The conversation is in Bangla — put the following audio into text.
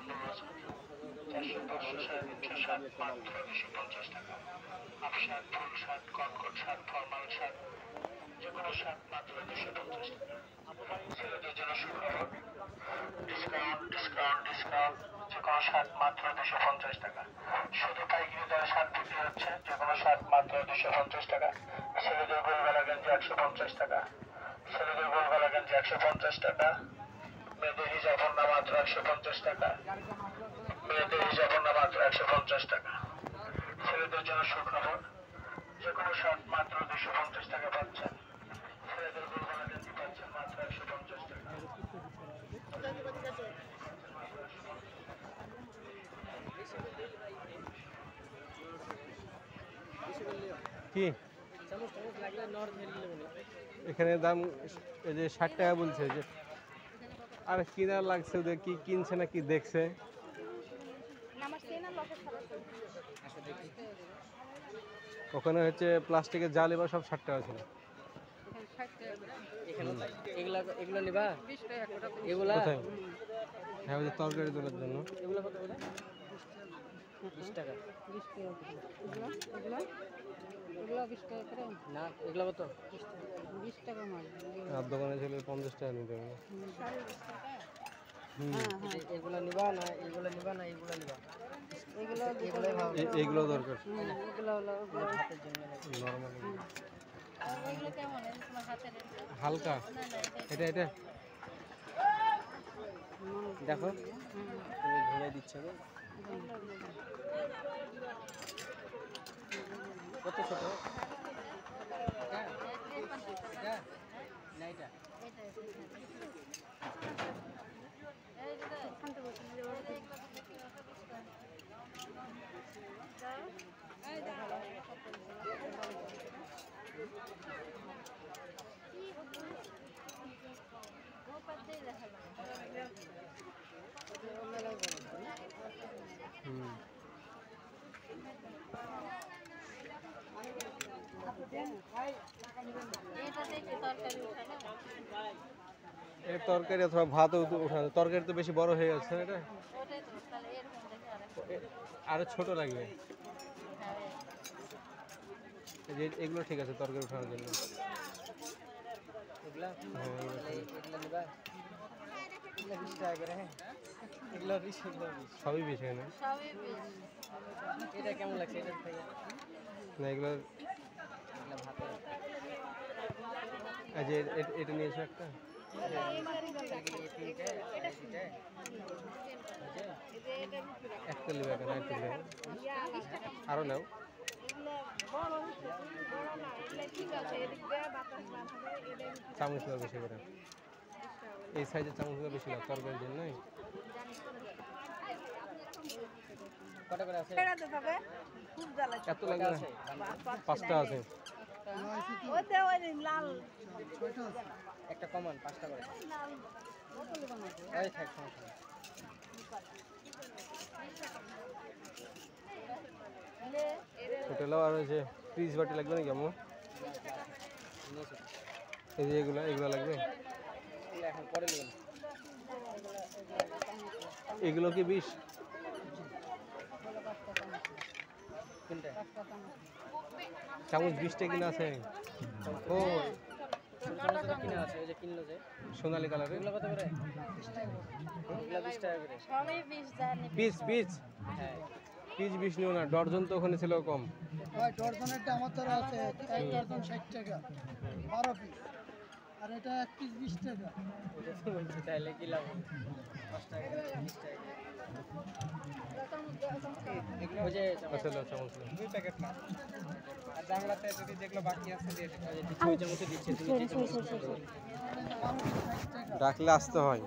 400, 500, 350, 60 মাত্র 250 টাকা। হাফ শার্ট, ফুল শার্ট, কটকট শার্ট, ফরমাল শার্ট, যে কোনো শার্ট মাত্র 250 টাকা। ছেলেদের জন্য সুখবর, ডিসকাউন্ট ডিসকাউন্ট ডিসকাউন্ট, যে কোনো শার্ট মাত্র 250 টাকা। শুধু পাইকারি দরে শার্ট বিক্রি হচ্ছে, যে কোনো শার্ট মাত্র 250 টাকা। ছেলেদের গোলগলা গেঞ্জি 150 টাকা, ছেলেদের গোলগলা গেঞ্জি 150 টাকা। মেয়েদের হিজাব ওড়না মাত্র 150 টাকা, মেয়েদের হিজাব ওড়না মাত্র 150 টাকা। ছেলেদের জন্য সুখবর, যে কোনো শার্ট মাত্র 250 টাকা পাচ্ছেন। ছেলেদের গোলগলা গেঞ্জি পাচ্ছেন মাত্র 150 টাকা। কি এখানে দাম এই যে 60 টাকা বলছে, যে আর কিনা লাগছে, ওদের কি কিনছে না কি দেখছে। ওখানে হচ্ছে প্লাস্টিকের জালি বা সব 60 টাকা ছিল। এগুলো নিবা? এগুলা কোথায়? হ্যাঁ, ওই যে তরকারি তোলার জন্য। এগুলো কত করে? 20 টাকা। 20 টাকা এগুলো 20 টাকা করে না, এগুলো কত? 20 টাকা মাল। আর দোকানে ছিল 50 টাকা নিতে হবে। এগুলো নিবা না এগুলো নিবা না এগুলো নিবা? এগুলো ভালো। এইগুলো দরকার এগুলো হলো হাতের জন্য নরমাল। এগুলো কেমন তোমার হাতে হালকা এটা এটা দেখো, তুমি ঘুরে দিচ্ছে গো। কত ছোট এটা? এটা না এটা? এর তরকারি অথবা ভাত উঠানো। তরকারি তো বেশি বড় হয়ে যাচ্ছে এটা, আরো ছোট লাগবে। এই যে এগুলো ঠিক আছে তরকারি উঠানোর জন্য। এগুলা হ্যাঁ, এগুলো ঠিক আছে। এগুলো নিবা? এগুলো 20 টাকা করে। হ্যাঁ, এগুলো 20 এগুলো 20। সবই বেশি হয় না? এটা কেমন লাগছে এটা ভাইয়া? না, এগুলো এগুলো ভাতে এই যে এটা নিয়েছো একটা। একটা লিবে কেন, একটা লিবে আরো নাও। চামচগুলো বেশি করে, এই সাইজের চামচগুলো বেশি না তরকারির জন্য। কত করে আছে? এত লাগবে না, 5টা আছে। একটা কমান 5টা করে। এই থাক সমস্যা নেই। হোটেলেও আর ওই যে ফ্রিজ বাটি লাগবে নাকি আমার? এই যে এগুলো লাগবে। এগুলো এখন পরে নেবেন। এগুলো কি 20? কোনটা? চামচ 20টা কিনা আছে। ও চামচটা কিনা আছে, ওই যে কিনলো যে সোনালী কালারের। এগুলো কত করে? এগুলো 20 টাকা করে। সবই 20 জানি পিস হ্যাঁ, পিস 20 নিও না, ডর্জন তো ওখানে ছিল কম। ভাই ডর্জনের দাম আমাদের আছে, এক ডর্জন 60 টাকা 12 পিস, আর এটা এক পিস 20 টাকা। ওটা তো বলছি, তাহলে কি লাভ? 5 টাকা 20 টাকা। ওই যে আচ্ছা লো, চামচ লো। 2 প্যাকেট না। আর বাংলাতে যদি যেগুলো বাকি আছে দিয়ে দিতে। ওই চামচে দিচ্ছে, তুমি যে চামচে ডাকলে আসতে হয়।